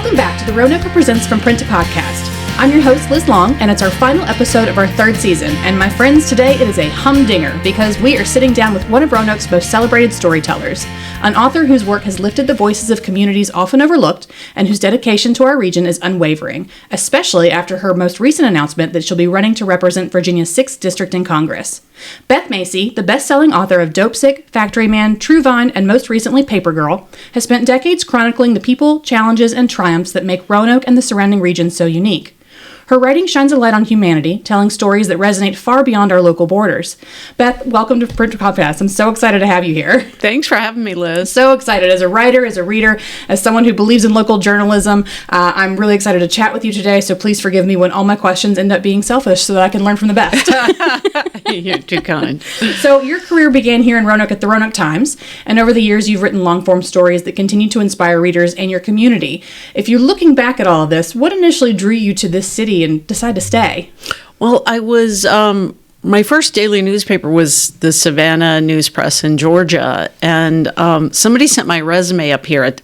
Welcome back to the Roanoke Presents From Print to Podcast. I'm your host, Liz Long, and it's our final episode of our third season. And my friends, today it is a humdinger because we are sitting down with one of Roanoke's most celebrated storytellers, an author whose work has lifted the voices of communities often overlooked and whose dedication to our region is unwavering, especially after her most recent announcement that she'll be running to represent Virginia's 6th District in Congress. Beth Macy, the best-selling author of Dopesick, Factoryman, Truevine, and most recently Paper Girl, has spent decades chronicling the people, challenges, and triumphs that make Roanoke and the surrounding region so unique. Her writing shines a light on humanity, telling stories that resonate far beyond our local borders. Beth, welcome to Print Podcast. I'm so excited to have you here. Thanks for having me, Liz. So excited. As a writer, as a reader, as someone who believes in local journalism, I'm really excited to chat with you today, so please forgive me when all my questions end up being selfish so that I can learn from the best. You're too kind. So your career began here in Roanoke at the Roanoke Times, and over the years you've written long-form stories that continue to inspire readers and your community. If you're looking back at all of this, what initially drew you to this city and decide to stay? Well, I was, my first daily newspaper was the Savannah News Press in Georgia, and somebody sent my resume up here at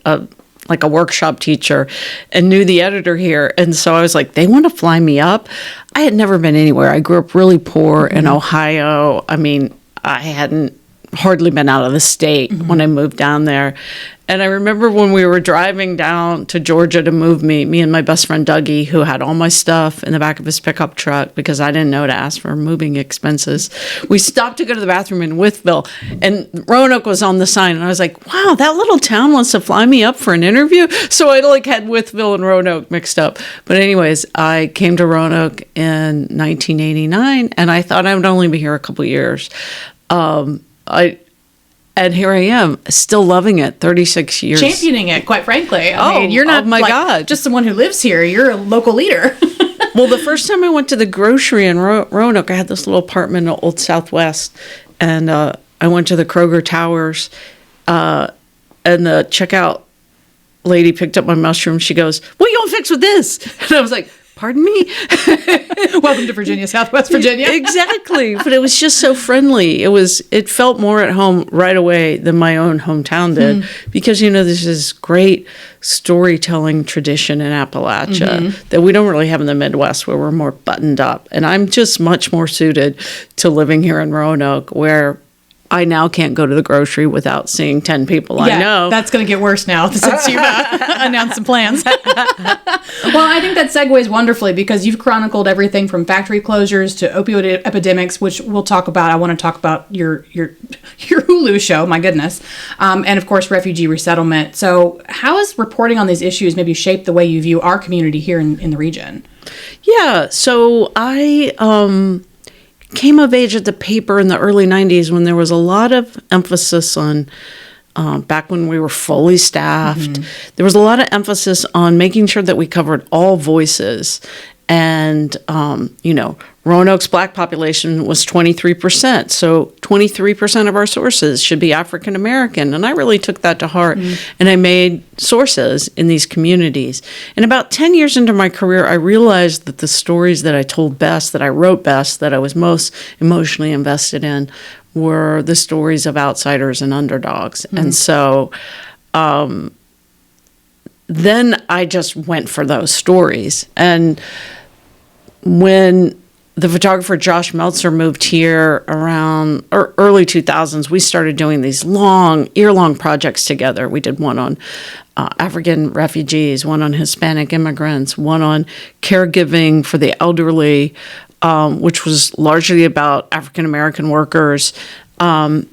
like a workshop teacher and knew the editor here. And so I was like, they want to fly me up? I had never been anywhere. I grew up really poor in Ohio. I mean, I hadn't hardly been out of the state when I moved down there. And I remember when we were driving down to Georgia to move me and my best friend Dougie, who had all my stuff in the back of his pickup truck because I didn't know to ask for moving expenses. We stopped to go to the bathroom in Wytheville, and Roanoke was on the sign. And I was like, wow, that little town wants to fly me up for an interview? So I had Wytheville and Roanoke mixed up. But anyways, I came to Roanoke in 1989, and I thought I would only be here a couple years. And here I am, still loving it, 36 years. Championing it, quite frankly. I mean, you're not God. Just someone who lives here. You're a local leader. Well, the first time I went to the grocery in Roanoke, I had this little apartment in Old Southwest, and I went to the Kroger Towers, and the checkout lady picked up my mushroom. She goes, "What are you going to fix with this?" And I was like, pardon me? Welcome to Virginia, Southwest Virginia. Exactly. But it was just so friendly. It felt more at home right away than my own hometown did because, there's this great storytelling tradition in Appalachia that we don't really have in the Midwest where we're more buttoned up. And I'm just much more suited to living here in Roanoke where I now can't go to the grocery without seeing 10 people I know. That's going to get worse now since you've announced some plans. Well, I think that segues wonderfully because you've chronicled everything from factory closures to opioid epidemics, which we'll talk about. I want to talk about your Hulu show, my goodness, and of course refugee resettlement. So how has reporting on these issues maybe shaped the way you view our community here in the region? Yeah, so I came of age at the paper in the early 90s when there was a lot of emphasis on, back when we were fully staffed, there was a lot of emphasis on making sure that we covered all voices. And, Roanoke's Black population was 23%. So 23% of our sources should be African American. And I really took that to heart. And I made sources in these communities. And about 10 years into my career, I realized that the stories that I told best, that I wrote best, that I was most emotionally invested in were the stories of outsiders and underdogs. And so then I just went for those stories. And when the photographer Josh Meltzer moved here around early 2000s, we started doing these year-long projects together. We did one on African refugees, one on Hispanic immigrants, one on caregiving for the elderly, which was largely about African American workers. And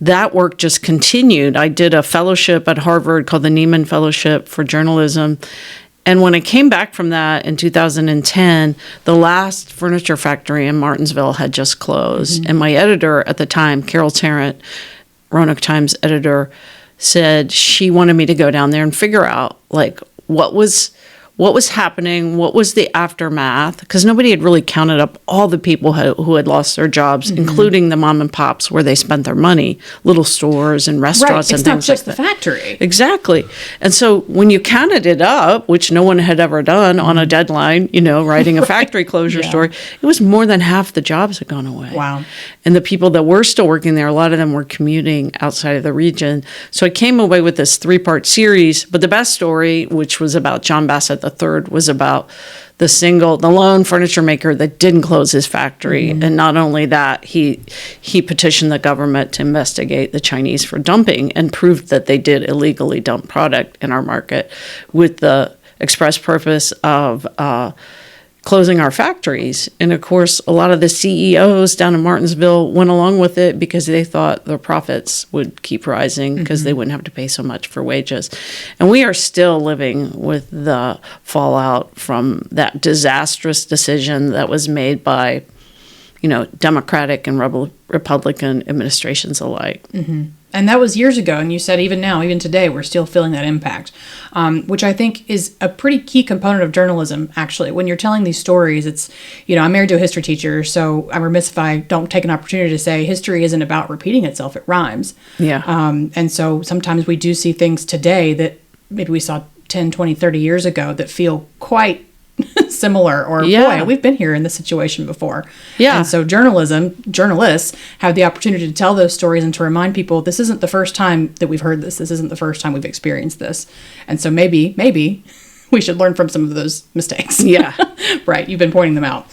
that work just continued. I did a fellowship at Harvard called the Nieman Fellowship for Journalism. And when I came back from that in 2010, the last furniture factory in Martinsville had just closed. And my editor at the time, Carol Tarrant, Roanoke Times editor, said she wanted me to go down there and figure out, what was what was happening, what was the aftermath, because nobody had really counted up all the people who had lost their jobs, including the mom and pops where they spent their money, little stores and restaurants and things like that. It's not just the factory. Exactly. And so when you counted it up, which no one had ever done on a deadline, writing a factory closure story, it was more than half the jobs had gone away. Wow. And the people that were still working there, a lot of them were commuting outside of the region. So I came away with this 3-part series, but the best story, which was about John Bassett III, was about the lone furniture maker that didn't close his factory. And not only that, he petitioned the government to investigate the Chinese for dumping and proved that they did illegally dump product in our market with the express purpose of closing our factories. And of course, a lot of the CEOs down in Martinsville went along with it because they thought their profits would keep rising because they wouldn't have to pay so much for wages. And we are still living with the fallout from that disastrous decision that was made by, Democratic and Republican administrations alike. And that was years ago, and you said even now, even today, we're still feeling that impact, which I think is a pretty key component of journalism, actually. When you're telling these stories, it's, I'm married to a history teacher, so I'm remiss if I don't take an opportunity to say history isn't about repeating itself, it rhymes. Yeah. And so sometimes we do see things today that maybe we saw 10, 20, 30 years ago that feel quite similar, or boy, we've been here in this situation before. Yeah. And so journalists have the opportunity to tell those stories and to remind people this isn't the first time that we've heard this. This isn't the first time we've experienced this. And so maybe we should learn from some of those mistakes. Yeah. Right. You've been pointing them out.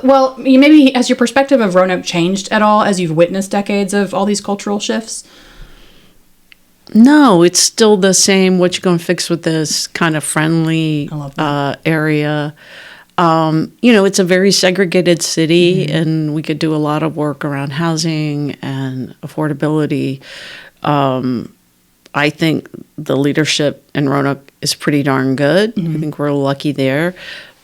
Well, maybe has your perspective of Roanoke changed at all as you've witnessed decades of all these cultural shifts? No, it's still the same. What you going to fix with this kind of friendly area? It's a very segregated city, and we could do a lot of work around housing and affordability. I think the leadership in Roanoke is pretty darn good. I think we're lucky there.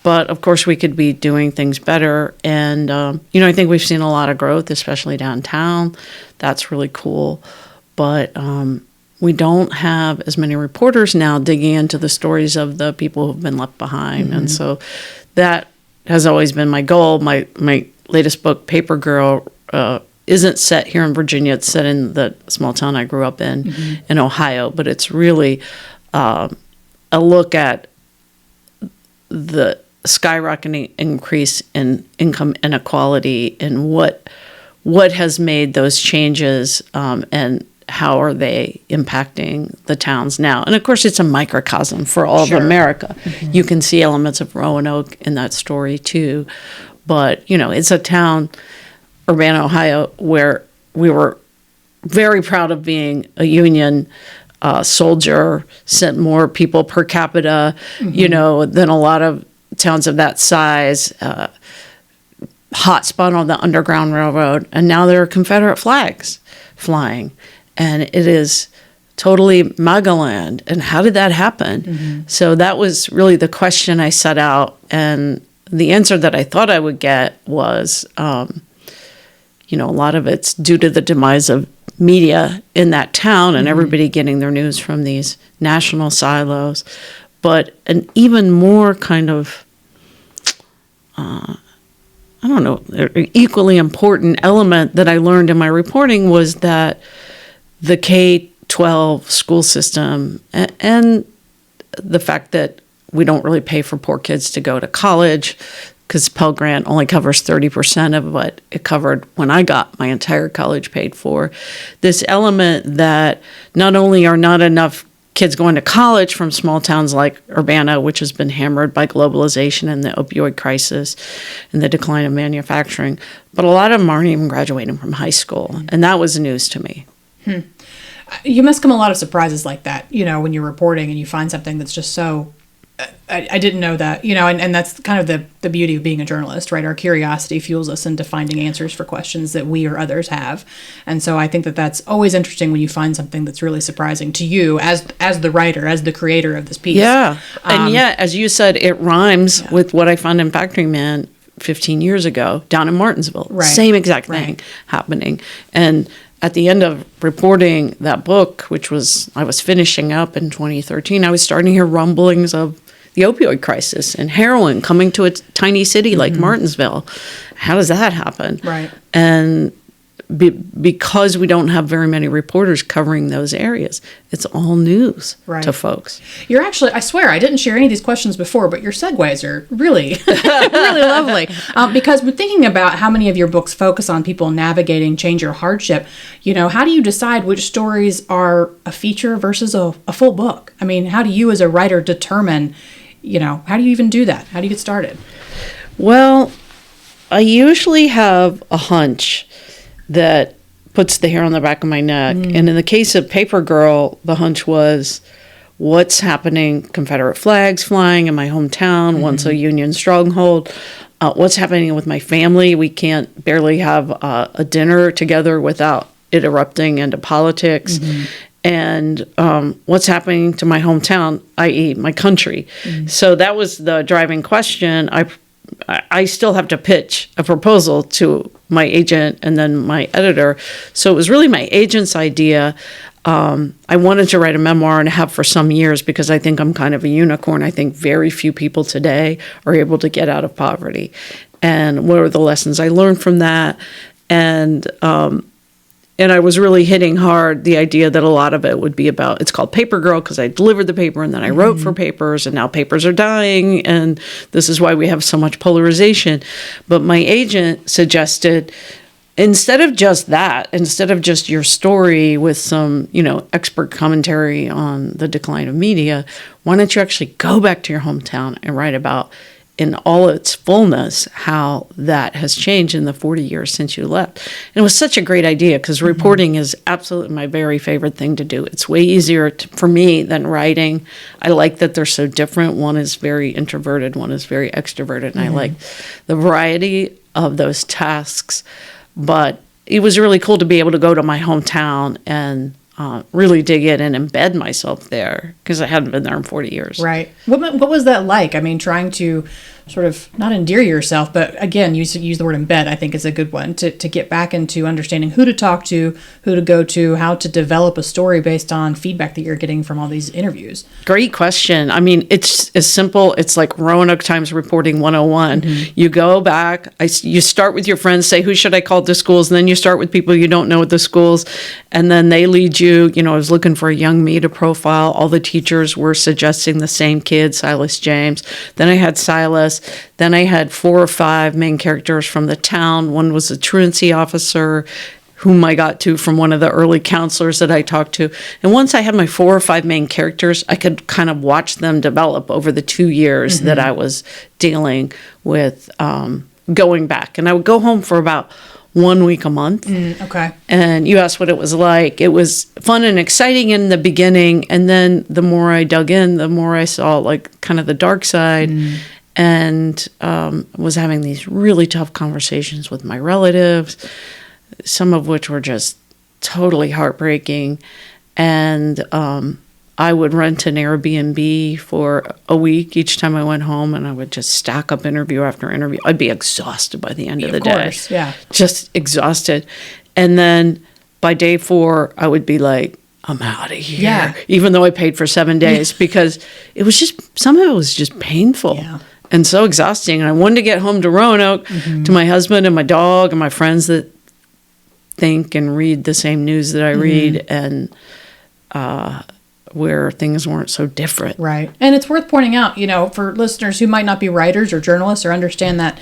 But, of course, we could be doing things better. And, I think we've seen a lot of growth, especially downtown. That's really cool. But we don't have as many reporters now digging into the stories of the people who've been left behind. And so that has always been my goal. My latest book, Paper Girl, isn't set here in Virginia. It's set in the small town I grew up in Ohio. But it's really a look at the skyrocketing increase in income inequality and what has made those changes and how are they impacting the towns now? And of course, it's a microcosm for all of America. You can see elements of Roanoke in that story too. But, it's a town, Urbana, Ohio, where we were very proud of being a Union soldier, sent more people per capita, than a lot of towns of that size. Hot spot on the Underground Railroad. And now there are Confederate flags flying. And it is totally Magaland. And how did that happen? So that was really the question I set out. And the answer that I thought I would get was, a lot of it's due to the demise of media in that town and everybody getting their news from these national silos. But an even more kind of, equally important element that I learned in my reporting was that the K-12 school system and the fact that we don't really pay for poor kids to go to college because Pell Grant only covers 30% of what it covered when I got my entire college paid for. This element that not only are not enough kids going to college from small towns like Urbana, which has been hammered by globalization and the opioid crisis and the decline of manufacturing, but a lot of them aren't even graduating from high school. And that was news to me. You must come a lot of surprises like that, when you're reporting and you find something that's just so, I didn't know that, and that's kind of the beauty of being a journalist, right? Our curiosity fuels us into finding answers for questions that we or others have. And so I think that that's always interesting when you find something that's really surprising to you as the writer, as the creator of this piece. Yeah. And as you said, it rhymes with what I found in Factory Man 15 years ago down in Martinsville. Right. Same exact thing happening. And at the end of reporting that book, which I was finishing up in 2013, I was starting to hear rumblings of the opioid crisis and heroin coming to a tiny city like Martinsville. How does that happen? Right. And because we don't have very many reporters covering those areas, it's all news to folks. You're actually, I swear, I didn't share any of these questions before, but your segues are really, really lovely. Because we're thinking about how many of your books focus on people navigating change or hardship. How do you decide which stories are a feature versus a full book? I mean, how do you as a writer determine, how do you even do that? How do you get started? Well, I usually have a hunch that puts the hair on the back of my neck. And in the case of Paper Girl, the hunch was, what's happening? Confederate flags flying in my hometown, once a Union stronghold. What's happening with my family? We can't barely have a dinner together without it erupting into politics. And what's happening to my hometown, i.e. my country? So that was the driving question. I still have to pitch a proposal to my agent and then my editor. So it was really my agent's idea. I wanted to write a memoir and have for some years because I think I'm kind of a unicorn. I think very few people today are able to get out of poverty. And what are the lessons I learned from that? And I was really hitting hard the idea that a lot of it would be about, it's called Paper Girl because I delivered the paper and then I wrote for papers and now papers are dying and this is why we have so much polarization. But my agent suggested, instead of just your story with some, expert commentary on the decline of media, why don't you actually go back to your hometown and write about in all its fullness how that has changed in the 40 years since you left. And it was such a great idea because reporting is absolutely my very favorite thing to do. It's way easier for me than writing. I like that they're so different. One is very introverted, one is very extroverted, and I like the variety of those tasks. But it was really cool to be able to go to my hometown and really dig in and embed myself there because I hadn't been there in 40 years. Right. What was that like? I mean, trying to sort of not endear yourself, but again, use the word embed, I think is a good one to get back into understanding who to talk to, who to go to, how to develop a story based on feedback that you're getting from all these interviews. Great question. I mean, it's as simple. It's like Roanoke Times reporting 101. You go back, you start with your friends, say, who should I call to schools? And then you start with people you don't know at the schools. And then they lead you. I was looking for a young me to profile. All the teachers were suggesting the same kid, Silas James. Then I had Silas. Then I had 4 or 5 main characters from the town. One was a truancy officer whom I got to from one of the early counselors that I talked to. And once I had my 4 or 5 main characters, I could kind of watch them develop over the 2 years that I was dealing with going back. And I would go home for about 1 week a month. Okay. And you asked what it was like. It was fun and exciting in the beginning. And then the more I dug in, the more I saw like kind of the dark side. And was having these really tough conversations with my relatives, some of which were just totally heartbreaking. And I would rent an Airbnb for a week each time I went home, and I would just stack up interview after interview. I'd be exhausted by the end of the day. Yeah. Just exhausted. And then by day 4, I would be like, I'm out of here. Yeah. Even though I paid for 7 days because it was just, some of it was just painful. Yeah. And so exhausting. And I wanted to get home to Roanoke, to my husband and my dog and my friends that think and read the same news that I read, and where things weren't so different. Right. And it's worth pointing out, for listeners who might not be writers or journalists or understand that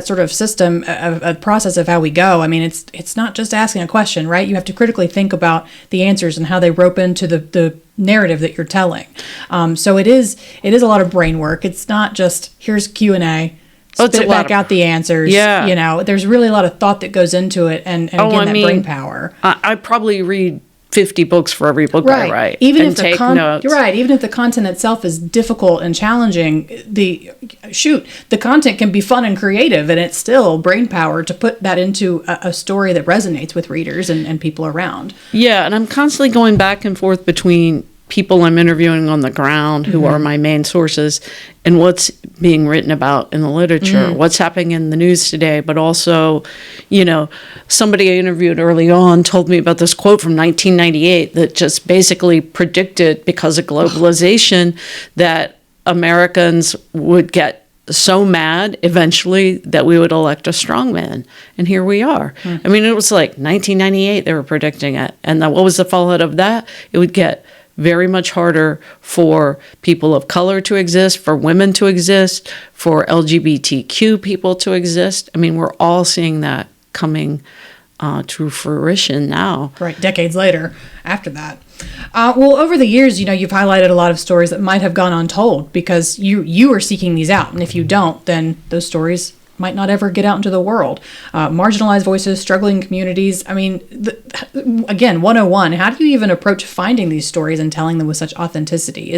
sort of system, a process of how we go. I mean, it's not just asking a question, right? You have to critically think about the answers and how they rope into the narrative that you're telling. So it is a lot of brain work. It's not just here's Q&A, spit it back out the answers. Yeah. There's really a lot of thought that goes into it and again, that brain power. I probably read 50 books for every book I write. Even and if take notes. You're right. Even if the content itself is difficult and challenging, the content can be fun and creative, and it's still brain power to put that into a story that resonates with readers and people around. Yeah, and I'm constantly going back and forth between people I'm interviewing on the ground who are my main sources and what's being written about in the literature, what's happening in the news today. But also, somebody I interviewed early on told me about this quote from 1998 that just basically predicted, because of globalization, that Americans would get so mad eventually that we would elect a strong man. And here we are. I mean, it was like 1998 they were predicting it. And then what was the fallout of that? It would get very much harder for people of color to exist, for women to exist, for LGBTQ people to exist. I mean, we're all seeing that coming to fruition now. Right, decades later after that. Well, over the years, you've highlighted a lot of stories that might have gone untold because you are seeking these out. And if you don't, then those stories might not ever get out into the world. Marginalized voices, struggling communities. I mean, again, 101, how do you even approach finding these stories and telling them with such authenticity?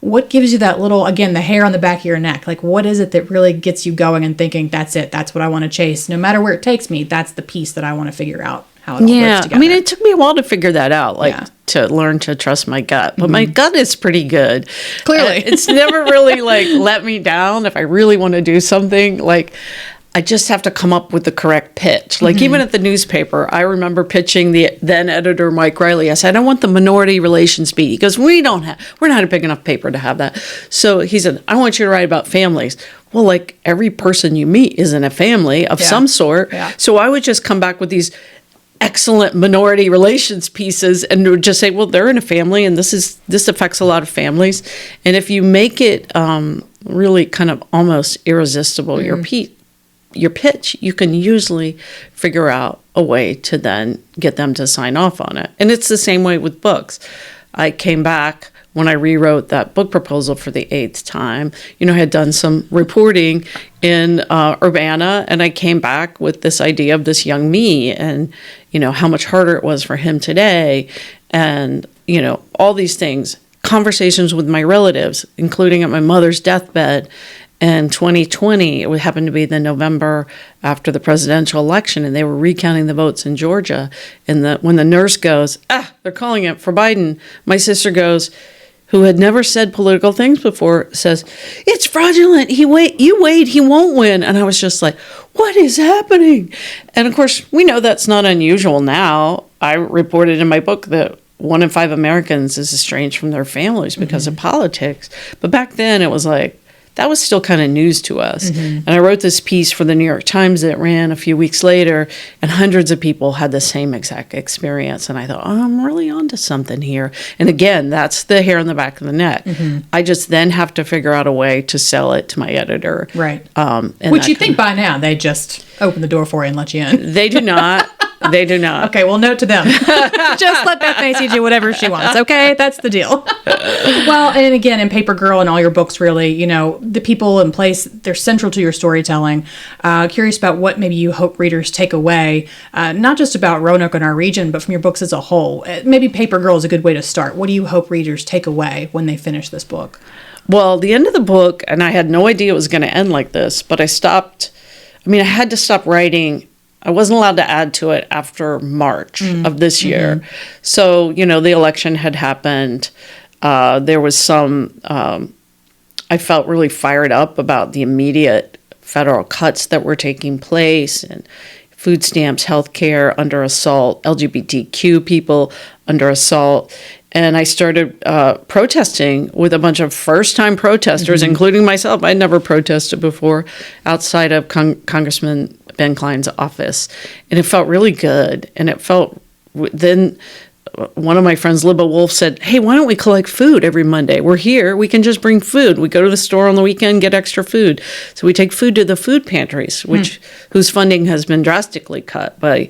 What gives you that little, again, the hair on the back of your neck? Like, what is it that really gets you going and thinking, that's it, that's what I want to chase? No matter where it takes me, that's the piece that I want to figure out how it all works together. I mean, it took me a while to figure that out, to learn to trust my gut. But my gut is pretty good. Clearly. And it's never really, let me down if I really want to do something. I just have to come up with the correct pitch. Even at the newspaper, I remember pitching the then editor, Mike Riley. I said, I want the minority relations beat. He goes, we're not a big enough paper to have that. So he said, I want you to write about families. Well, every person you meet is in a family of some sort. Yeah. So I would just come back with these excellent minority relations pieces and would just say, well, they're in a family and this affects a lot of families. And if you make it really kind of almost irresistible, your pitch, you can usually figure out a way to then get them to sign off on it. And it's the same way with books. I came back when I rewrote that book proposal for the 8th time. I had done some reporting in Urbana, and I came back with this idea of this young me and, how much harder it was for him today. And, all these things, conversations with my relatives, including at my mother's deathbed. And 2020, it happened to be the November after the presidential election, and they were recounting the votes in Georgia. And when the nurse goes, they're calling it for Biden, my sister goes, who had never said political things before, says, it's fraudulent. You wait, he won't win. And I was just like, what is happening? And of course, we know that's not unusual now. I reported in my book that 1 in 5 Americans is estranged from their families because of politics. But back then it was that was still kind of news to us. And I wrote this piece for the New York Times that ran a few weeks later, and hundreds of people had the same exact experience. And I thought, I'm really onto something here. And again, that's the hair on the back of the neck. I just then have to figure out a way to sell it to my editor. Right. Which you think by now they just open the door for you and let you in. They do not. They do not. Okay, well, note to them. Just let Beth Macy do whatever she wants, okay? That's the deal. Well, and again, in Paper Girl and all your books, really, the people in place, they're central to your storytelling. Curious about what maybe you hope readers take away, not just about Roanoke and our region, but from your books as a whole. Maybe Paper Girl is a good way to start. What do you hope readers take away when they finish this book? Well, the end of the book, and I had no idea it was going to end like this, but I had to stop writing. I wasn't allowed to add to it after March of this year. So, the election had happened. There was I felt really fired up about the immediate federal cuts that were taking place, and food stamps, healthcare under assault, LGBTQ people under assault. And I started protesting with a bunch of first-time protesters, including myself. I'd never protested before, outside of Congressman Ben Klein's office. And it felt really good. And it felt, then one of my friends, Libba Wolf, said, hey, why don't we collect food every Monday? We're here. We can just bring food. We go to the store on the weekend, get extra food. So we take food to the food pantries, whose funding has been drastically cut by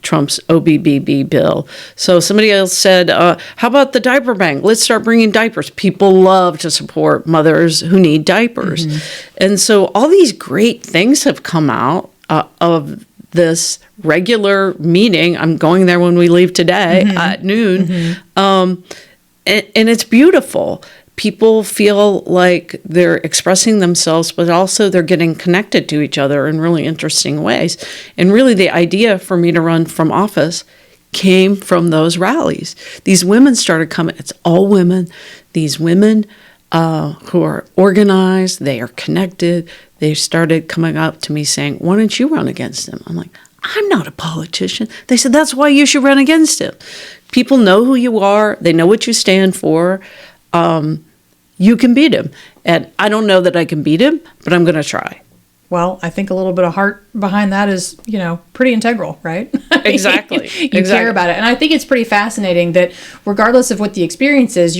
Trump's OBBB bill. So somebody else said, how about the diaper bank? Let's start bringing diapers. People love to support mothers who need diapers. And so all these great things have come out of this regular meeting. I'm going there when we leave today at noon. And it's beautiful. People feel like they're expressing themselves, but also they're getting connected to each other in really interesting ways. And really the idea for me to run from office came from those rallies. These women started coming. It's all women. These women who are organized, they are connected. They started coming up to me saying, why don't you run against him? I'm like, I'm not a politician. They said, that's why you should run against him. People know who you are. They know what you stand for. you can beat him. And I don't know that I can beat him, but I'm going to try. Well, I think a little bit of heart behind that is, pretty integral, right? Exactly. You care about it. And I think it's pretty fascinating that regardless of what the experience is,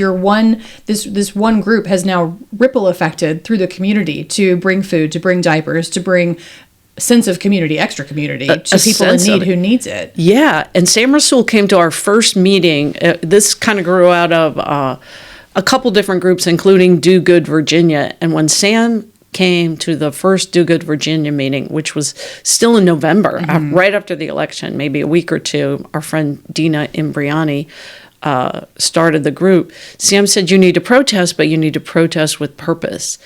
this one group has now ripple affected through the community to bring food, to bring diapers, to bring sense of community, extra community to people in need who needs it. Yeah. And Sam Rasool came to our first meeting. This kind of grew out of a couple different groups, including Do Good Virginia. And when Sam came to the first Do Good Virginia meeting, which was still in November, right after the election, maybe a week or two, our friend Dina Imbriani started the group. Sam said, you need to protest, but you need to protest with purpose.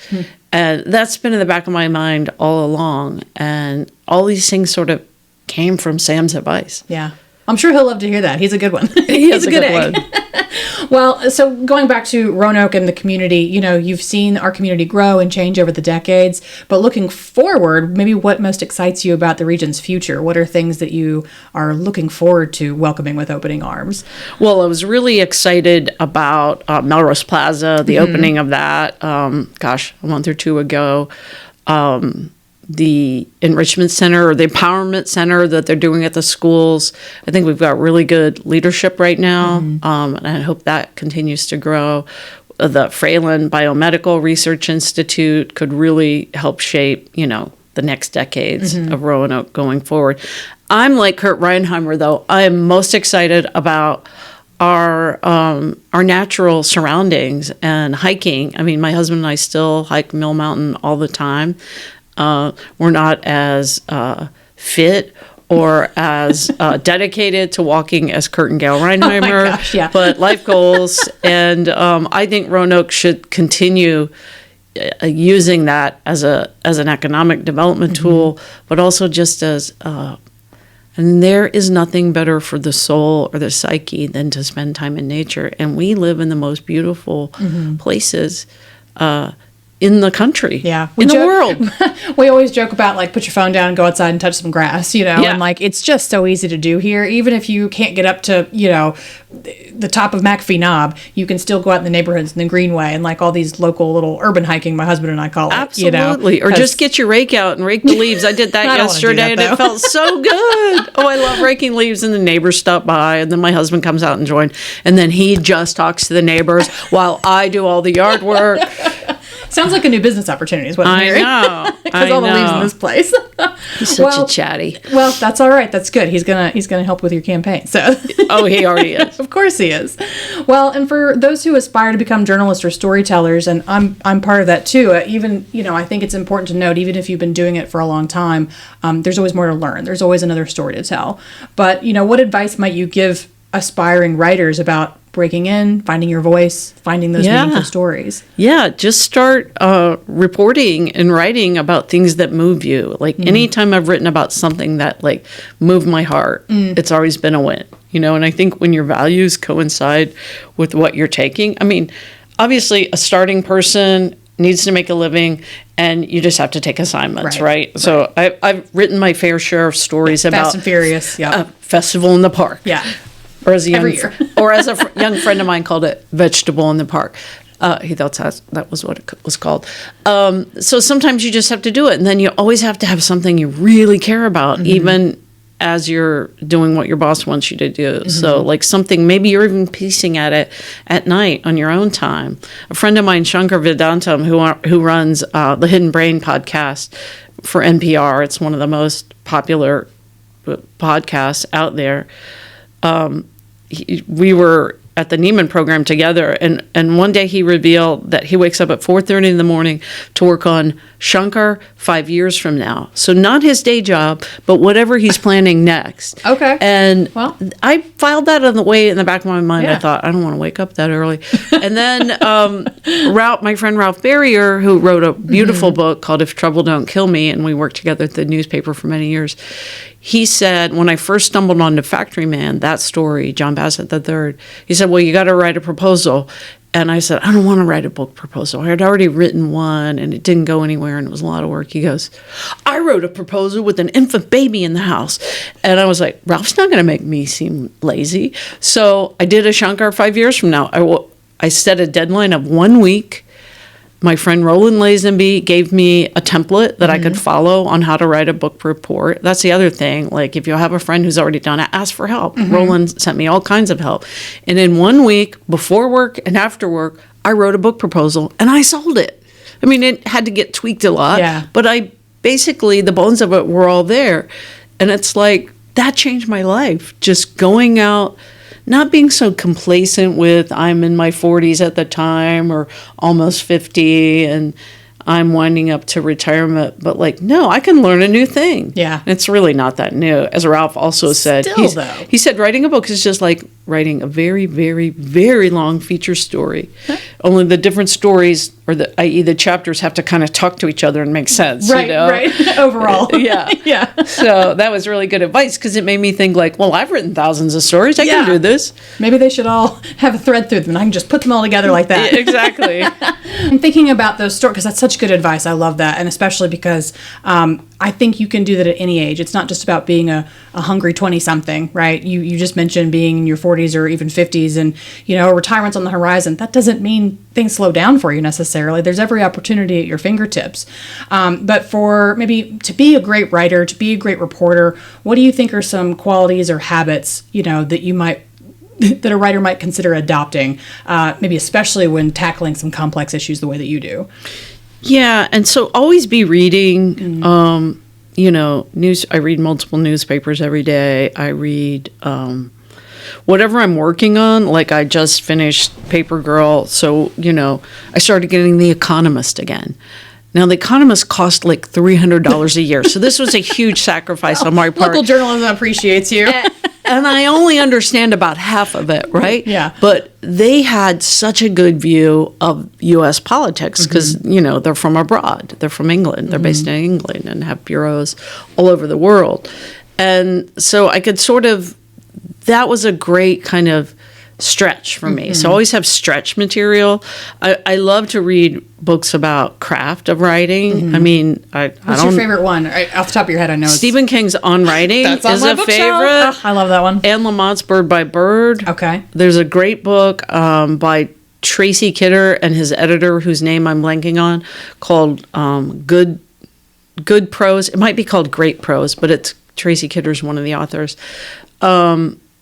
And that's been in the back of my mind all along. And all these things sort of came from Sam's advice. Yeah. I'm sure he'll love to hear that. He's a good one. He's a good egg. One. Well, so going back to Roanoke and the community, you've seen our community grow and change over the decades, but looking forward, maybe what most excites you about the region's future? What are things that you are looking forward to welcoming with opening arms? Well, I was really excited about Melrose Plaza, the opening of that, a month or two ago. The enrichment center or the empowerment center that they're doing at the schools. I think we've got really good leadership right now, and I hope that continues to grow. The Fralin Biomedical Research Institute could really help shape, the next decades of Roanoke going forward. I'm like Kurt Reinheimer, though. I am most excited about our natural surroundings and hiking. I mean, my husband and I still hike Mill Mountain all the time. We're not as fit or as dedicated to walking as Kurt and Gail Reinheimer, but life goals. And I think Roanoke should continue using that as an economic development tool, but also just as and there is nothing better for the soul or the psyche than to spend time in nature. And we live in the most beautiful places in the country, in the world. We always joke about put your phone down and go outside and touch some grass, and it's just so easy to do here. Even if you can't get up to, the top of McAfee Knob, you can still go out in the neighborhoods in the Greenway and all these local little urban hiking, my husband and I call it. Absolutely. Or just get your rake out and rake the leaves. I did that yesterday and it felt so good. Oh, I love raking leaves, and the neighbors stop by and then my husband comes out and joins, and then he just talks to the neighbors while I do all the yard work. Sounds like a new business opportunity is what I'm hearing. I know. Because all the leaves in this place. He's such a chatty. Well, that's all right. That's good. He's gonna help with your campaign. So oh, he already is. Of course he is. Well, and for those who aspire to become journalists or storytellers, and I'm part of that too. Even I think it's important to note, even if you've been doing it for a long time, there's always more to learn. There's always another story to tell. But what advice might you give aspiring writers about breaking in, finding your voice, finding those meaningful stories? Yeah, just start reporting and writing about things that move you. Anytime I've written about something that moved my heart, it's always been a win. And I think when your values coincide with what you're taking, I mean, obviously a starting person needs to make a living, and you just have to take assignments, right? So I've written my fair share of stories about Fast and Furious, Festival in the Park. Yeah. Or as a young friend of mine called it, Vegetable in the Park. He thought that was what it was called. So sometimes you just have to do it, and then you always have to have something you really care about, even as you're doing what your boss wants you to do. So something, maybe you're even piecing at it at night on your own time. A friend of mine, Shankar Vedantam, who runs the Hidden Brain podcast for NPR, it's one of the most popular podcasts out there. We were at the Neiman program together, and one day he revealed that he wakes up at 4:30 in the morning to work on Shankar 5 years from now. So not his day job, but whatever he's planning next. Okay. And I filed that on the way in the back of my mind. I thought, I don't want to wake up that early. And then my friend Ralph Barrier, who wrote a beautiful book called If Trouble Don't Kill Me, and we worked together at the newspaper for many years, he said, when I first stumbled onto Factory Man, that story, John Bassett III, he said, well, you got to write a proposal. And I said, I don't want to write a book proposal. I had already written one, and it didn't go anywhere, and it was a lot of work. He goes, I wrote a proposal with an infant baby in the house. And I was like, Ralph's not going to make me seem lazy. So I did a Shankar 5 years from now. I set a deadline of 1 week, My friend Roland Lazenby gave me a template that I could follow on how to write a book report. That's the other thing. Like, if you have a friend who's already done it, ask for help. Roland sent me all kinds of help. And in 1 week, before work and after work, I wrote a book proposal and I sold it. I mean, it had to get tweaked a lot, but basically, the bones of it were all there. And it's like, that changed my life. Just going out, not being so complacent with I'm in my 40s at the time or almost 50 and I'm winding up to retirement. But like, no, I can learn a new thing. Yeah. It's really not that new. As Ralph also said, he said writing a book is just like writing a very, very, very long feature story. Only the different stories, or i.e. the chapters, have to kind of talk to each other and make sense. Right, right. Overall. Yeah. So that was really good advice, because it made me think like, well, I've written thousands of stories. I can do this. Maybe they should all have a thread through them and I can just put them all together like that. Exactly. I'm thinking about those stories, because that's such good advice. I love that. And especially because I think you can do that at any age. It's not just about being a hungry 20-something, right? You just mentioned being in your 40s or even 50s and, retirement's on the horizon. That doesn't mean things slow down for you necessarily. There's every opportunity at your fingertips. But for maybe to be a great writer, to be a great reporter, what do you think are some qualities or habits, that a writer might consider adopting, maybe especially when tackling some complex issues the way that you do? Yeah, and so always be reading. News. I read multiple newspapers every day. I read whatever I'm working on. Like, I just finished Paper Girl, so I started getting The Economist again. Now, The Economist cost like $300 a year, so this was a huge sacrifice on my part. Local journalism appreciates you. And I only understand about half of it, right? Yeah. But they had such a good view of U.S. politics because, they're from abroad. They're from England. They're based in England and have bureaus all over the world. And so I could that was a great kind of stretch for me. So I always have stretch material. I love to read books about craft of writing. I mean, What's your favorite one? Off the top of your head, I know Stephen King's On Writing That's on is my a bookshelf. favorite. Oh, I love that one. Anne Lamott's Bird by Bird. Okay. There's a great book by Tracy Kidder and his editor, whose name I'm blanking on, called Good Prose. It might be called Great Prose, but it's Tracy Kidder's one of the authors.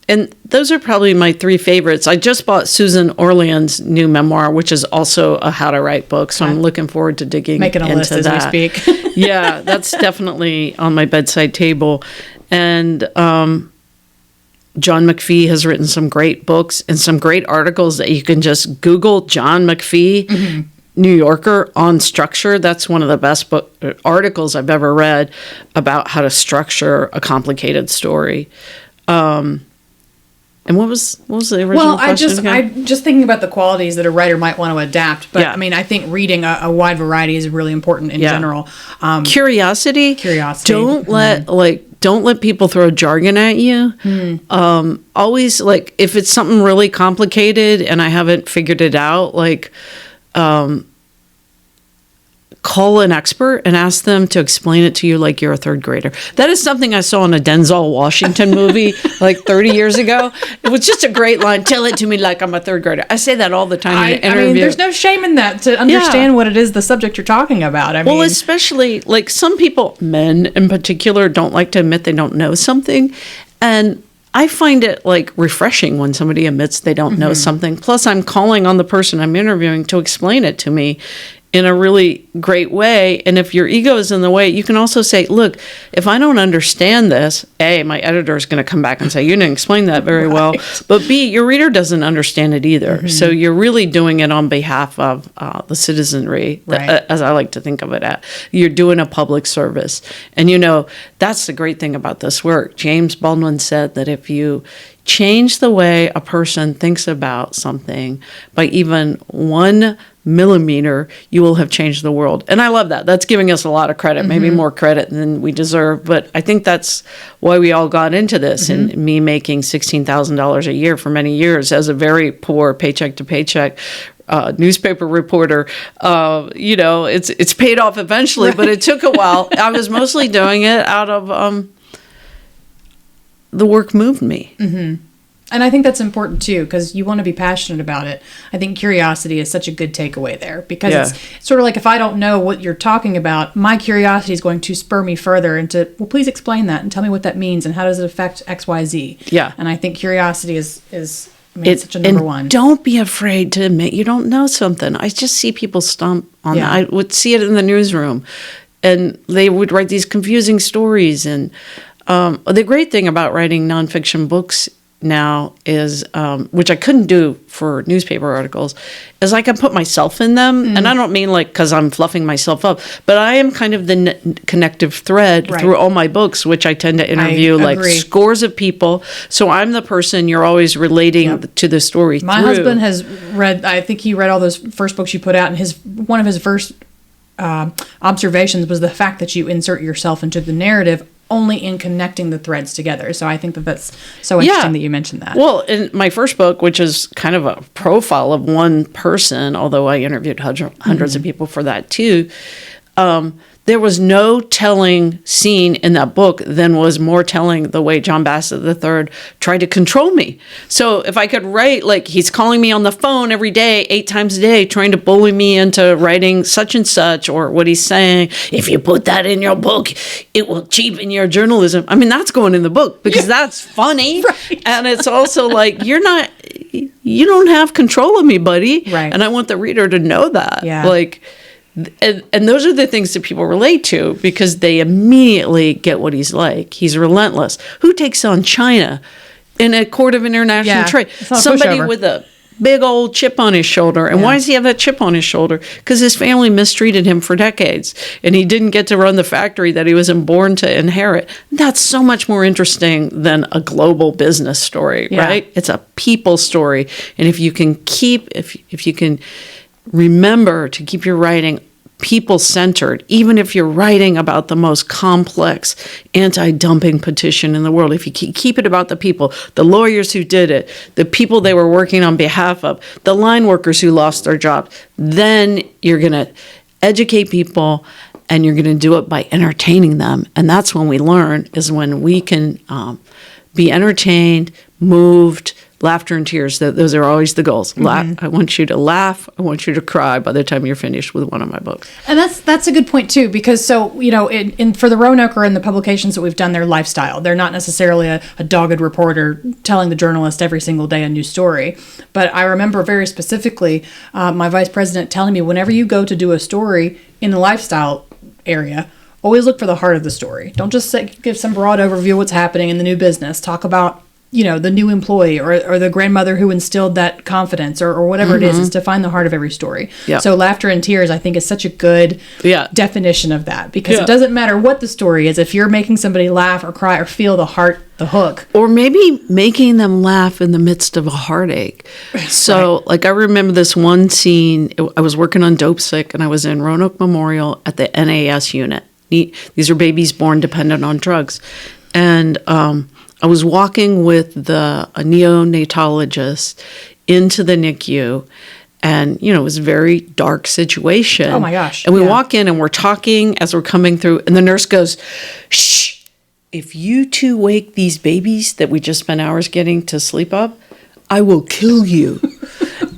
And those are probably my three favorites. I just bought Susan Orlean's new memoir, which is also a how to write book. So I'm looking forward to digging into that. Making a list as we speak. Yeah, that's definitely on my bedside table. And John McPhee has written some great books and some great articles that you can just Google John McPhee, New Yorker, on structure. That's one of the best articles I've ever read about how to structure a complicated story. And what was the original question again? I'm just thinking about the qualities that a writer might want to adapt. But I mean, I think reading a wide variety is really important in general. Curiosity. Don't let people throw jargon at you. Always, like, if it's something really complicated and I haven't figured it out, call an expert and ask them to explain it to you like you're a third grader. That is something I saw in a Denzel Washington movie like 30 years ago. It was just a great line. Tell it to me like I'm a third grader. I say that all the time in an interview. I mean, there's no shame in that to understand what it is, the subject you're talking about. I mean, especially like some people, men in particular, don't like to admit they don't know something. And I find it like refreshing when somebody admits they don't know something. Plus, I'm calling on the person I'm interviewing to explain it to me in a really great way. And if your ego is in the way, you can also say, look, if I don't understand this, A, my editor is going to come back and say, you didn't explain that very well. But B, your reader doesn't understand it either. So you're really doing it on behalf of the citizenry, as I like to think of it at. You're doing a public service. And, that's the great thing about this work. James Baldwin said that if you change the way a person thinks about something by even 1 millimeter, you will have changed the world. And I love that. That's giving us a lot of credit, maybe more credit than we deserve. But I think that's why we all got into this. And me making $16,000 a year for many years as a very poor paycheck to paycheck newspaper reporter, it's paid off eventually, but it took a while. I was mostly doing it out of the work moved me. And I think that's important too, because you want to be passionate about it. I think curiosity is such a good takeaway there, because it's sort of like, if I don't know what you're talking about, my curiosity is going to spur me further into, well, please explain that and tell me what that means and how does it affect X, Y, Z. Yeah. And I think curiosity is it's such a number one. Don't be afraid to admit you don't know something. I just see people stump on that. I would see it in the newsroom, and they would write these confusing stories. And the great thing about writing nonfiction books now is, which I couldn't do for newspaper articles, is I can put myself in them. And I don't mean like because I'm fluffing myself up, but I am kind of the connective thread through all my books, which I tend to interview like scores of people. So I'm the person you're always relating to the story My husband has read, I think he read all those first books you put out, and one of his first observations was the fact that you insert yourself into the narrative only in connecting the threads together. So I think that that's so interesting that you mentioned that. Well, in my first book, which is kind of a profile of one person, although I interviewed hundreds of people for that too, there was no telling scene in that book than was more telling the way John Bassett III tried to control me. So if I could write, like, he's calling me on the phone every day, 8 times a day, trying to bully me into writing such and such, or what he's saying, if you put that in your book, it will cheapen your journalism. I mean, that's going in the book because that's funny. And it's also like, you don't have control of me, buddy. Right. And I want the reader to know that. Yeah. Like, and those are the things that people relate to because they immediately get what he's like. He's relentless. Who takes on China in a court of international trade? Somebody with a big old chip on his shoulder. And why does he have that chip on his shoulder? Because his family mistreated him for decades. And he didn't get to run the factory that he was born to inherit. That's so much more interesting than a global business story, right? It's a people story. And if you can if you can remember to keep your writing people-centered, even if you're writing about the most complex anti-dumping petition in the world, if you keep it about the people, the lawyers who did it, the people they were working on behalf of, the line workers who lost their jobs, then you're going to educate people and you're going to do it by entertaining them. And that's when we learn, is when we can be entertained, moved, laughter and tears. Those are always the goals. I want you to laugh. I want you to cry by the time you're finished with one of my books. And that's a good point too, because for the Roanoke or in the publications that we've done, they're lifestyle. They're not necessarily a dogged reporter telling the journalist every single day a new story. But I remember very specifically my vice president telling me, whenever you go to do a story in the lifestyle area, always look for the heart of the story. Don't just give some broad overview of what's happening in the new business. Talk about the new employee or the grandmother who instilled that confidence or whatever it is to find the heart of every story. Yeah. So laughter and tears, I think, is such a good definition of that, because it doesn't matter what the story is. If you're making somebody laugh or cry or feel the heart, the hook. Or maybe making them laugh in the midst of a heartache. So like I remember this one scene, I was working on Dopesick and I was in Roanoke Memorial at the NAS unit. These are babies born dependent on drugs. And I was walking with a neonatologist into the NICU, and, it was a very dark situation. Oh, my gosh. And we walk in, and we're talking as we're coming through, and the nurse goes, "Shh, if you two wake these babies that we just spent hours getting to sleep up, I will kill you."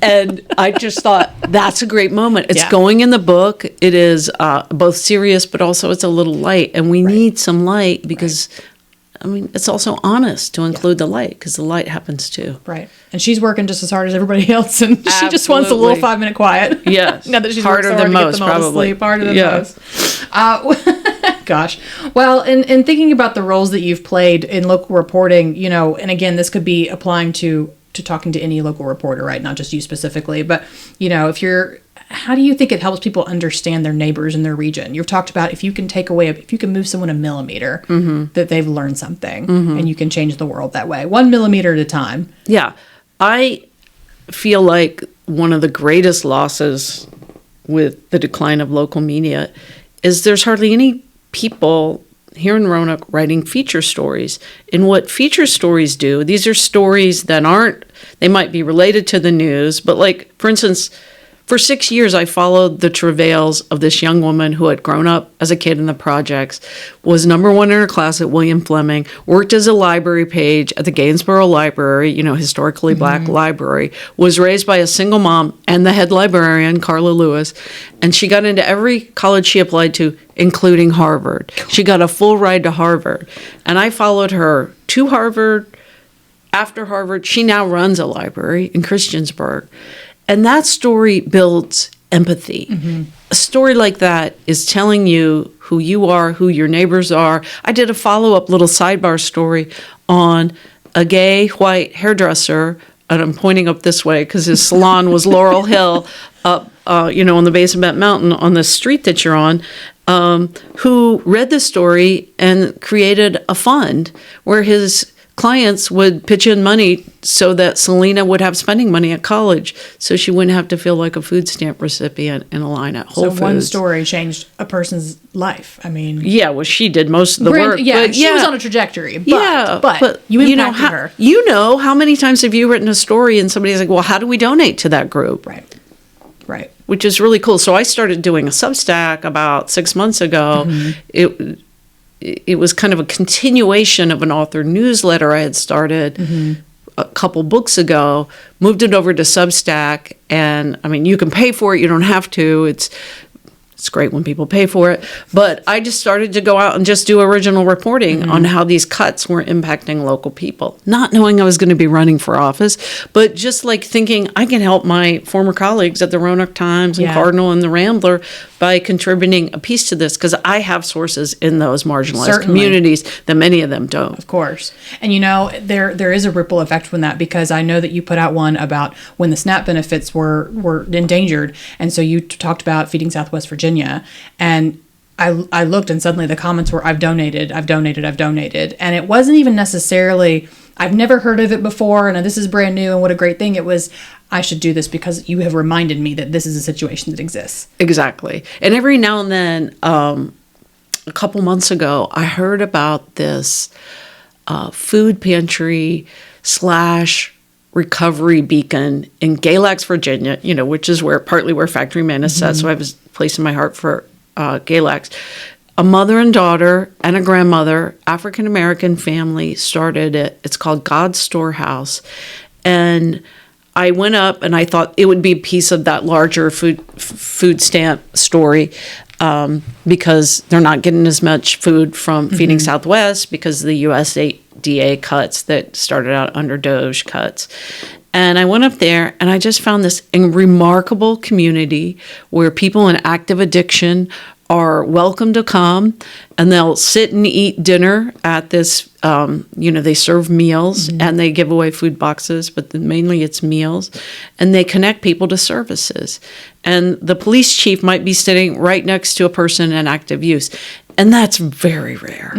And I just thought, that's a great moment. It's going in the book. It is both serious, but also it's a little light. And we need some light because... I mean, it's also honest to include the light, because the light happens too. Right. And she's working just as hard as everybody else, and she just wants a little 5-minute quiet. Yes. Now that she's harder worked so than hard most, to get them all probably. to sleep. Harder than most. Gosh. Well, in thinking about the roles that you've played in local reporting, and again, this could be applying to talking to any local reporter, right? Not just you specifically, but, how do you think it helps people understand their neighbors in their region? You've talked about if you can move someone a millimeter, that they've learned something, and you can change the world that way, 1 millimeter at a time. Yeah. I feel like one of the greatest losses with the decline of local media is there's hardly any people here in Roanoke writing feature stories. And what feature stories do, these are stories that they might be related to the news, but like, for instance, For 6 years, I followed the travails of this young woman who had grown up as a kid in the projects, was number one in her class at William Fleming, worked as a library page at the Gainsborough Library, historically black library, was raised by a single mom and the head librarian, Carla Lewis, and she got into every college she applied to, including Harvard. She got a full ride to Harvard, and I followed her to Harvard. After Harvard, she now runs a library in Christiansburg. And that story builds empathy. A story like that is telling you who you are, who your neighbors are. I did a follow-up little sidebar story on a gay white hairdresser, and I'm pointing up this way because his salon was Laurel Hill, up, on the base of Bent Mountain on the street that you're on, who read the story and created a fund where his clients would pitch in money so that Selena would have spending money at college, so she wouldn't have to feel like a food stamp recipient in a line at Whole Foods. So one story changed a person's life. I mean, yeah, well, she did most of the work. Yeah, she was on a trajectory. But you impacted her. You know, how many times have you written a story and somebody's like, "Well, how do we donate to that group?" Right. Which is really cool. So I started doing a Substack about 6 months ago. It was kind of a continuation of an author newsletter I had started a couple books ago, moved it over to Substack, and I mean, you can pay for it, you don't have to. It's great when people pay for it. But I just started to go out and just do original reporting on how these cuts were impacting local people. Not knowing I was going to be running for office, but just like thinking I can help my former colleagues at the Roanoke Times and Cardinal and the Rambler by contributing a piece to this, because I have sources in those marginalized communities that many of them don't. Of course. And there is a ripple effect from that, because I know that you put out one about when the SNAP benefits were endangered. And so you talked about Feeding Southwest Virginia. And I looked, and suddenly the comments were, I've donated. And it wasn't even necessarily, I've never heard of it before, and this is brand new, and what a great thing. It was, I should do this because you have reminded me that this is a situation that exists. Exactly. And every now and then, a couple months ago, I heard about this food pantry / recovery beacon in Galax, Virginia, which is partly where Factory Man is set. So I have a place in my heart for Galax. A mother and daughter and a grandmother, African-American family started it. It's called God's Storehouse. And I went up and I thought it would be a piece of that larger food stamp story, because they're not getting as much food from Feeding Southwest because of the USDA cuts that started out under Doge cuts. And I went up there and I just found this remarkable community where people in active addiction are welcome to come, and they'll sit and eat dinner at this, they serve meals and they give away food boxes, but mainly it's meals, and they connect people to services. And the police chief might be sitting right next to a person in active use, and that's very rare.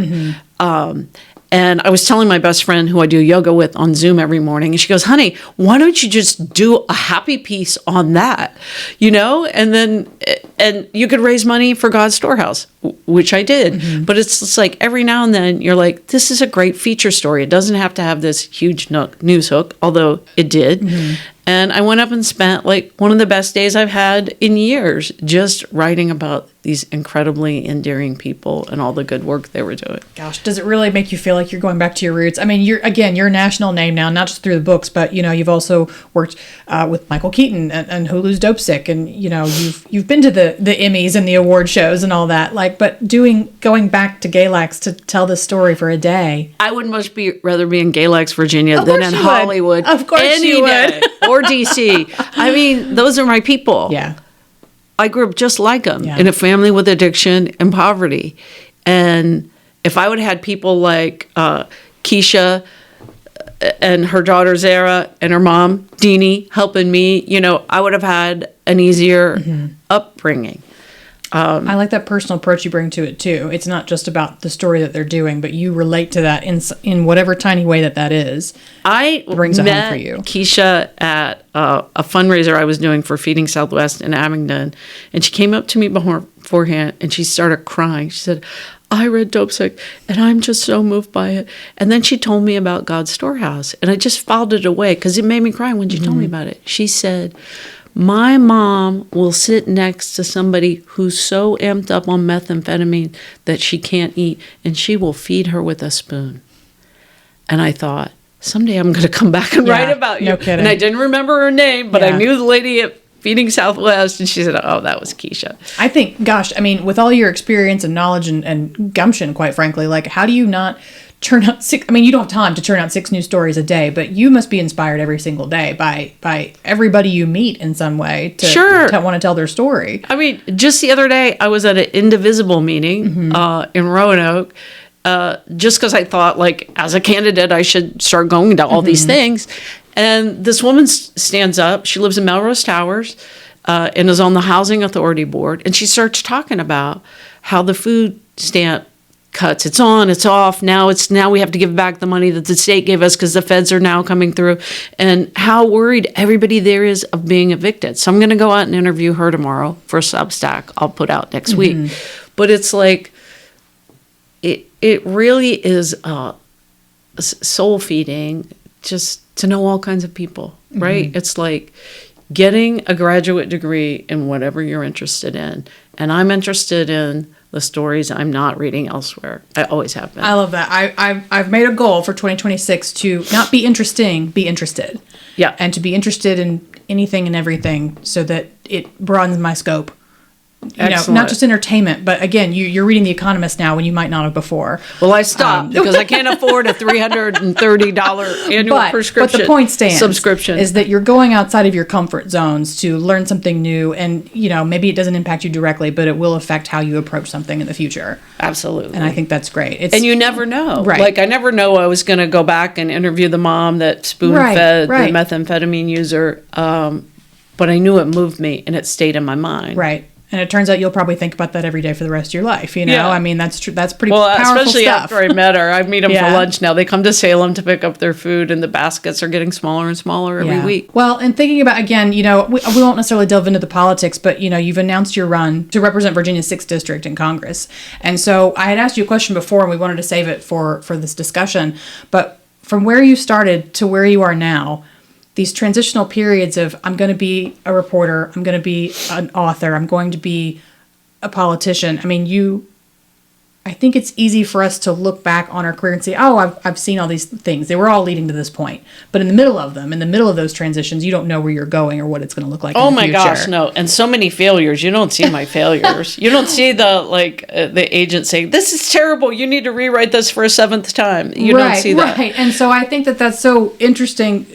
And I was telling my best friend, who I do yoga with on Zoom every morning, and she goes, "Honey, why don't you just do a happy piece on that? And you could raise money for God's Storehouse," which I did. But it's just like every now and then you're like, this is a great feature story. It doesn't have to have this huge news hook, although it did. And I went up and spent one of the best days I've had in years just writing about these incredibly endearing people and all the good work they were doing. Gosh, does it really make you feel like you're going back to your roots? I mean, you're a national name now, not just through the books, but you've also worked with Michael Keaton and Hulu's Dopesick, and you've been to the Emmys and the award shows and all that. But going back to Galax to tell this story for a day, I would rather be in Galax, Virginia, than in Hollywood. Of course you would. Or DC. I mean, those are my people. Yeah. I grew up just like them, in a family with addiction and poverty. And if I would have had people like Keisha and her daughter Zara and her mom, Deanie, helping me, I would have had an easier upbringing. I like that personal approach you bring to it, too. It's not just about the story that they're doing, but you relate to that in whatever tiny way that is. I brings it home for you. Keisha at a fundraiser I was doing for Feeding Southwest in Abingdon, and she came up to me beforehand, and she started crying. She said, "I read Dopesick, and I'm just so moved by it." And then she told me about God's Storehouse, and I just filed it away because it made me cry when she told me about it. She said, My mom will sit next to somebody who's so amped up on methamphetamine that she can't eat, and she will feed her with a spoon. And I thought, someday I'm going to come back and write about you. No kidding. And I didn't remember her name, but I knew the lady at Feeding Southwest, and she said, oh, that was Keisha. I think, gosh, I mean, with all your experience and knowledge and gumption, quite frankly, like, how do you not churn out six? I mean, you don't have time to churn out 6 news stories a day, but you must be inspired every single day by everybody you meet in some way to want to tell their story. I mean, just the other day, I was at an Indivisible meeting in Roanoke, just because I thought, like, as a candidate, I should start going to all these things. And this woman stands up. She lives in Melrose Towers and is on the Housing Authority Board. And she starts talking about how the food stamp cuts, it's on, it's off. Now we have to give back the money that the state gave us because the feds are now coming through. And how worried everybody there is of being evicted. So I'm going to go out and interview her tomorrow for a Substack I'll put out next week. But it's like, it really is soul feeding just to know all kinds of people, right? It's like getting a graduate degree in whatever you're interested in. And I'm interested in the stories I'm not reading elsewhere. I always have been. I love that. I've made a goal for 2026 to not be interesting, be interested. Yeah. And to be interested in anything and everything so that it broadens my scope. You know, not just entertainment, but again, you're reading The Economist now when you might not have before. Well, I stopped because I can't afford a $330 annual prescription. But the point stands subscription is that you're going outside of your comfort zones to learn something new, and you know, maybe it doesn't impact you directly, but it will affect how you approach something in the future. Absolutely. And I think that's great. And you never know. Right. Like, I never know I was going to go back and interview the mom that spoon-fed the methamphetamine user, but I knew it moved me and it stayed in my mind. Right. And it turns out you'll probably think about that every day for the rest of your life. You know, I mean, that's true. That's pretty powerful especially stuff. After I met her. I meet them for lunch now. They come to Salem to pick up their food, and the baskets are getting smaller and smaller every week. Well, and thinking about, again, you know, we won't necessarily delve into the politics, but, you know, you've announced your run to represent Virginia's 6th District in Congress. And so I had asked you a question before, and we wanted to save it for this discussion. But from where you started to where you are now, these transitional periods of I'm going to be a reporter, I'm going to be an author, I'm going to be a politician. I mean, I think it's easy for us to look back on our career and say, oh, I've seen all these things. They were all leading to this point. But in the middle of them, in the middle of those transitions, you don't know where you're going or what it's going to look like in the future. Oh my gosh, no. And so many failures. You don't see my failures. You don't see the agent saying, this is terrible. You need to rewrite this for a 7th time. You don't see that. Right. And so I think that's so interesting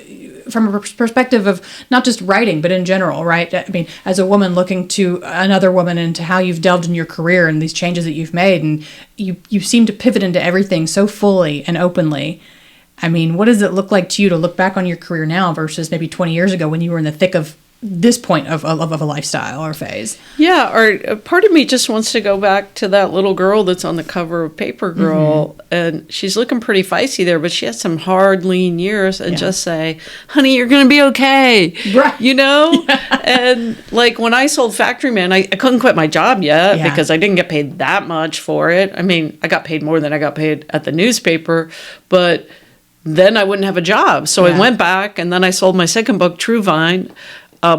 from a perspective of not just writing, but in general, right? I mean, as a woman looking to another woman and to how you've delved in your career and these changes that you've made, and you seem to pivot into everything so fully and openly. I mean, what does it look like to you to look back on your career now versus maybe 20 years ago when you were in the thick of this point of a lifestyle or phase? Yeah, or part of me just wants to go back to that little girl that's on the cover of Paper Girl, and she's looking pretty feisty there, but she has some hard, lean years, and just say, honey, you're going to be okay, right? You know? And like when I sold Factory Man, I couldn't quit my job yet because I didn't get paid that much for it. I mean, I got paid more than I got paid at the newspaper, but then I wouldn't have a job. So I went back, and then I sold my second book, Truevine,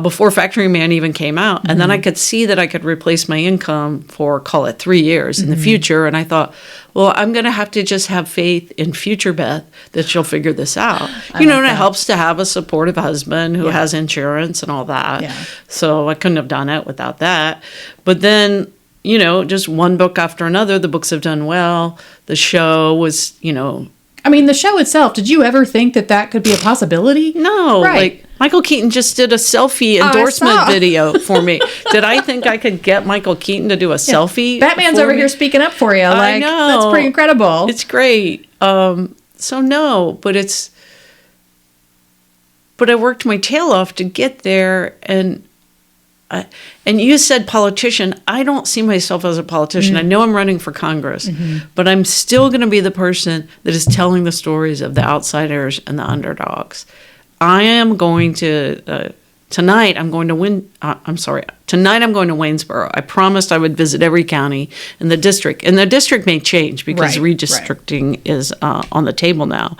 before Factory Man even came out. And then I could see that I could replace my income for, call it 3 years in the future. And I thought, well, I'm going to have to just have faith in future Beth that she'll figure this out. And it helps to have a supportive husband who has insurance and all that. Yeah. So I couldn't have done it without that. But then, you know, just one book after another, the books have done well. The show was, you know. I mean, the show itself, did you ever think that could be a possibility? No. Right. Like, Michael Keaton just did a selfie endorsement video for me. Did I think I could get Michael Keaton to do a selfie? Batman's over here speaking up for you. I know. That's pretty incredible. It's great. So no, but I worked my tail off to get there, and you said politician. I don't see myself as a politician. I know I'm running for Congress, but I'm still going to be the person that is telling the stories of the outsiders and the underdogs. I am going to, tonight I'm going to Waynesboro. I promised I would visit every county in the district. And the district may change because redistricting is on the table now.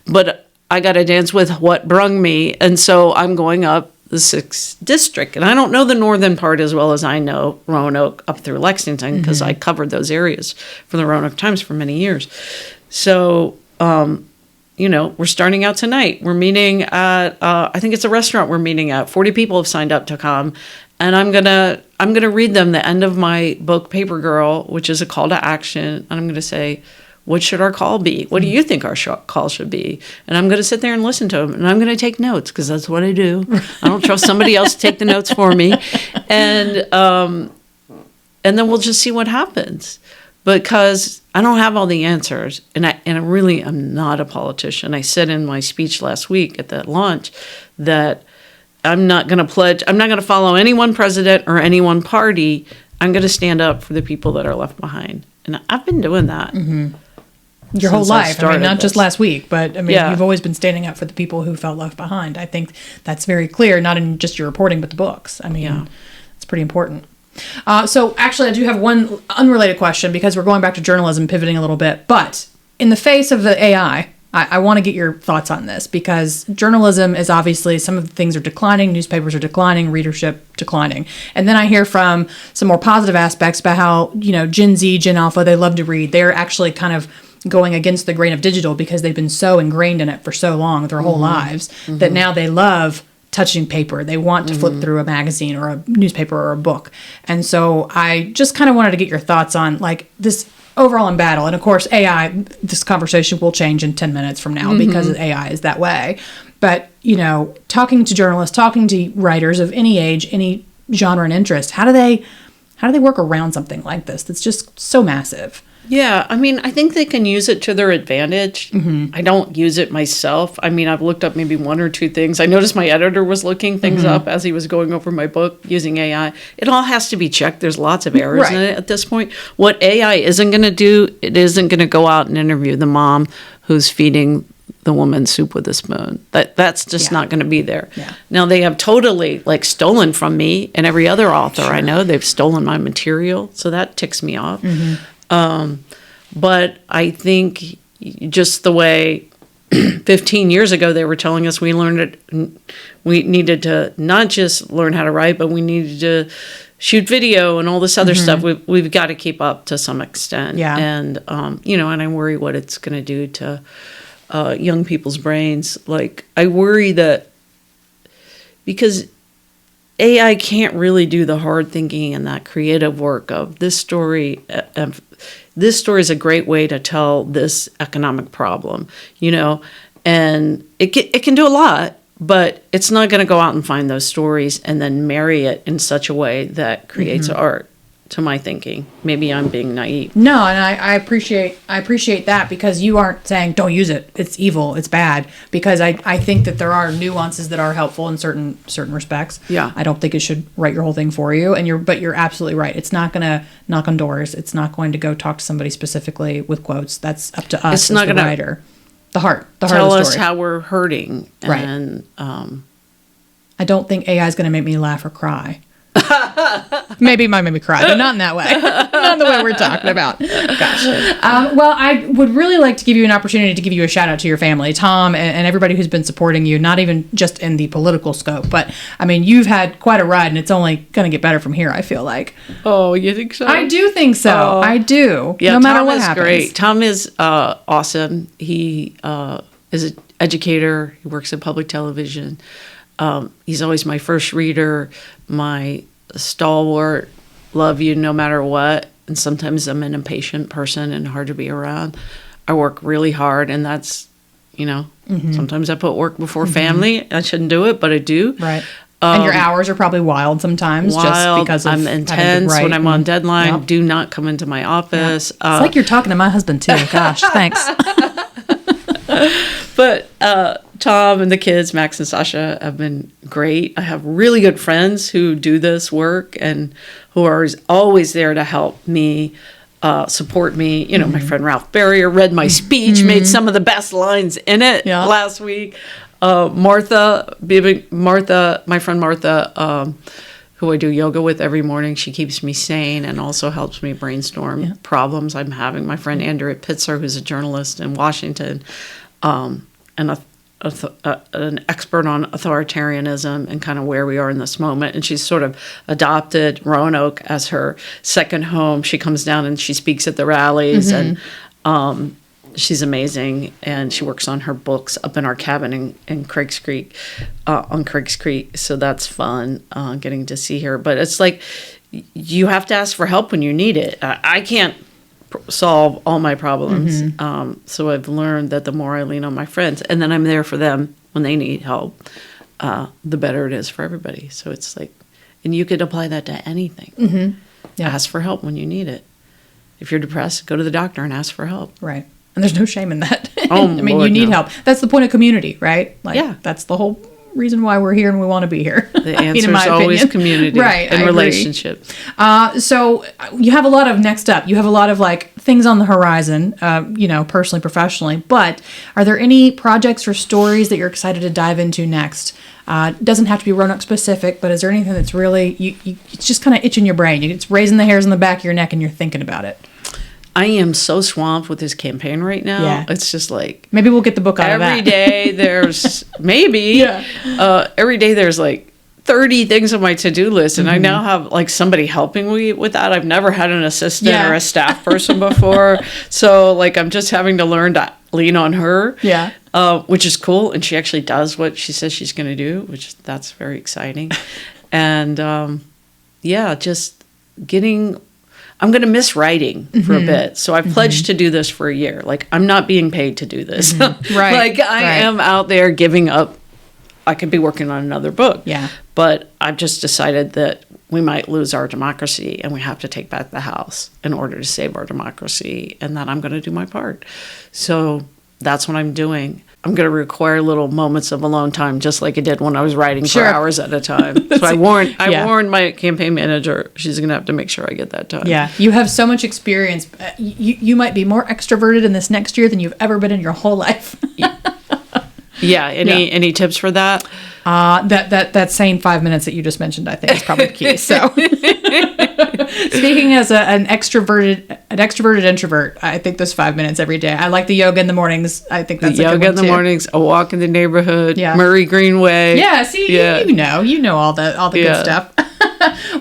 But I got to dance with what brung me. And so I'm going up the 6th district. And I don't know the northern part as well as I know Roanoke up through Lexington, because I covered those areas for the Roanoke Times for many years. So, we're starting out tonight. We're meeting at, I think it's a restaurant we're meeting at. 40 people have signed up to come. And I'm gonna read them the end of my book, Paper Girl, which is a call to action. And I'm gonna say, what should our call be? What do you think our call should be? And I'm going to sit there and listen to them. And I'm going to take notes, because that's what I do. I don't trust somebody else to take the notes for me. And then we'll just see what happens. Because I don't have all the answers. And I really am not a politician. I said in my speech last week at that launch that I'm not going to follow any one president or any one party. I'm going to stand up for the people that are left behind. And I've been doing that. Your whole life. I mean, not just last week, but I mean, Yeah. you've always been standing up for the people who felt left behind. I think that's very clear, not in just your reporting, but the books. I mean, it's pretty important. So actually, I do have one unrelated question, because we're going back to journalism, pivoting a little bit. But in the face of the AI, I want to get your thoughts on this, because journalism is obviously, some of the things are declining, newspapers are declining, readership declining. And then I hear from some more positive aspects about how, Gen Z, Gen Alpha, they love to read. They're actually kind of going against the grain of digital, because they've been so ingrained in it for so long, their whole lives, that now they love touching paper. They want to flip through a magazine or a newspaper or a book. And so I just kind of wanted to get your thoughts on like this overall in battle. And of course, AI, this conversation will change in 10 minutes from now because AI is that way. But, talking to journalists, talking to writers of any age, any genre and interest, how do they work around something like this that's just so massive? Yeah, I mean, I think they can use it to their advantage. I don't use it myself. I mean, I've looked up maybe one or two things. I noticed my editor was looking things up as he was going over my book using AI. It all has to be checked. There's lots of errors in it at this point. What AI isn't going to do, it isn't going to go out and interview the mom who's feeding the woman soup with a spoon. That's just not going to be there. Yeah. Now, they have totally stolen from me and every other author I know. They've stolen my material, so that ticks me off. But I think just the way 15 years ago they were telling us we needed to not just learn how to write, but we needed to shoot video and all this other stuff. We've got to keep up to some extent. Yeah. And, and I worry what it's going to do to young people's brains. I worry that because AI can't really do the hard thinking and that creative work of this story. This story is a great way to tell this economic problem, and it can do a lot, but it's not going to go out and find those stories and then marry it in such a way that creates art. To my thinking, maybe I'm being naive. No, and I appreciate that, because you aren't saying don't use it, it's evil, it's bad, because I think that there are nuances that are helpful in certain respects. Yeah, I don't think it should write your whole thing for you, but you're absolutely right. It's not going to knock on doors. It's not going to go talk to somebody specifically with quotes. That's up to us. It's not going to writer. The heart of the story. Tell us how we're hurting. And I don't think AI is going to make me laugh or cry. Maybe it might make me cry, but not in that way. Not in the way we're talking about. Gosh. Well, I would really like to give you an opportunity to give you a shout out to your family, Tom, and everybody who's been supporting you, not even just in the political scope, but I mean, you've had quite a ride, and it's only going to get better from here, I feel like. Oh, you think so? I do think so. I do. Yeah, no matter what happens. Great. Tom is awesome. He is an educator. He works in public television. He's always my first reader, my stalwart, love you no matter what. And sometimes I'm an impatient person and hard to be around. I work really hard, and that's, sometimes I put work before family. I shouldn't do it, but I do. Right. And your hours are probably wild sometimes. Just because of I'm intense when I'm on deadline. Yep. Do not come into my office. Yep. It's like you're talking to my husband too. Gosh, thanks. But Tom and the kids, Max and Sasha, have been great. I have really good friends who do this work and who are always there to help me, support me. My friend Ralph Barrier read my speech, made some of the best lines in it last week. Martha, my friend Martha, who I do yoga with every morning, she keeps me sane and also helps me brainstorm problems I'm having. My friend Andrea Pitzer, who's a journalist in Washington, and an expert on authoritarianism and kind of where we are in this moment. And she's sort of adopted Roanoke as her second home. She comes down and she speaks at the rallies, and she's amazing. And she works on her books up in our cabin in Craig's Creek, on Craig's Creek. So that's fun, getting to see her. But it's like, you have to ask for help when you need it. I can't solve all my problems. So I've learned that the more I lean on my friends, and then I'm there for them when they need help, the better it is for everybody. So it's like, and you could apply that to anything. Ask for help when you need it. If you're depressed, go to the doctor and ask for help. Right. And there's no shame in that. Oh, I mean, Lord, you need no. help. That's the point of community, right? Like, Yeah. That's the whole reason why we're here and we want to be here. The answer is always community, right, and I relationships. So you have a lot of next up. You have a lot of like things on the horizon, personally, professionally. But are there any projects or stories that you're excited to dive into next? Doesn't have to be Roanoke specific, but is there anything that's really it's just kind of itching your brain? It's raising the hairs on the back of your neck, and you're thinking about it. I am so swamped with this campaign right now. Yeah. It's just like, maybe we'll get the book out of that. every day there's every day there's like 30 things on my to-do list, and I now have like somebody helping me with that. I've never had an assistant or a staff person before, so like I'm just having to learn to lean on her. Which is cool, and she actually does what she says she's going to do, that's very exciting. And just getting. I'm going to miss writing for a bit. So I've pledged to do this for a year. Like, I'm not being paid to do this. Right. Like, I am out there giving up. I could be working on another book. Yeah. But I've just decided that we might lose our democracy, and we have to take back the House in order to save our democracy, and that I'm going to do my part. So that's what I'm doing. I'm going to require little moments of alone time, just like I did when I was writing for hours at a time. So I warned my campaign manager, she's going to have to make sure I get that time. Yeah, you have so much experience. You might be more extroverted in this next year than you've ever been in your whole life. Any tips for that? That same 5 minutes that you just mentioned, I think, is probably the key. So, speaking as an extroverted introvert, I think those 5 minutes every day. I like the yoga in the mornings. I think that's the yoga in the mornings, a walk in the neighborhood, Murray Greenway. Yeah, see, you know all the good stuff.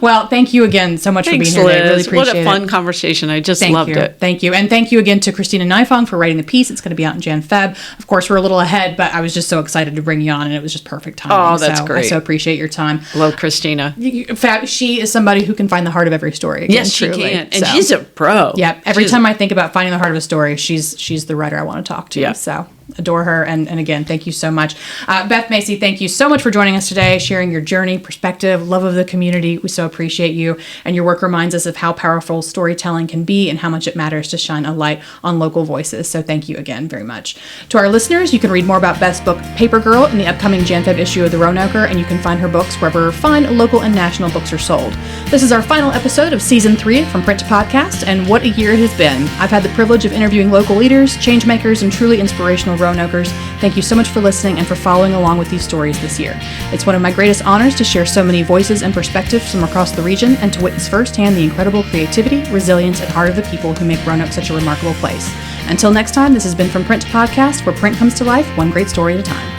Well, thank you again so much for being here today. I really appreciate it. What a fun conversation. I just loved it. Thank you. And thank you again to Christina Nifong for writing the piece. It's going to be out in Jan-Feb. Of course, we're a little ahead, but I was just so excited to bring you on, and it was just perfect timing. Oh, that's great. I so appreciate your time. Love Christina. She is somebody who can find the heart of every story. Yes, she can. And she's a pro. Yeah. Every time I think about finding the heart of a story, she's the writer I want to talk to. Yeah. So adore her. And again, thank you so much. Beth Macy, thank you so much for joining us today, sharing your journey, perspective, love of the community. We so appreciate you. And your work reminds us of how powerful storytelling can be and how much it matters to shine a light on local voices. So thank you again very much. To our listeners, you can read more about Beth's book, Paper Girl, in the upcoming Jan-Feb issue of the Roanoker, and you can find her books wherever fine local and national books are sold. This is our final episode of Season 3 of From Print to Podcast, and what a year it has been. I've had the privilege of interviewing local leaders, change makers, and truly inspirational Roanokers. Thank you so much for listening and for following along with these stories this year. It's one of my greatest honors to share so many voices and perspectives from across the region and to witness firsthand the incredible creativity, resilience, and heart of the people who make Roanoke such a remarkable place. Until next time, this has been From Print to Podcast, where print comes to life one great story at a time.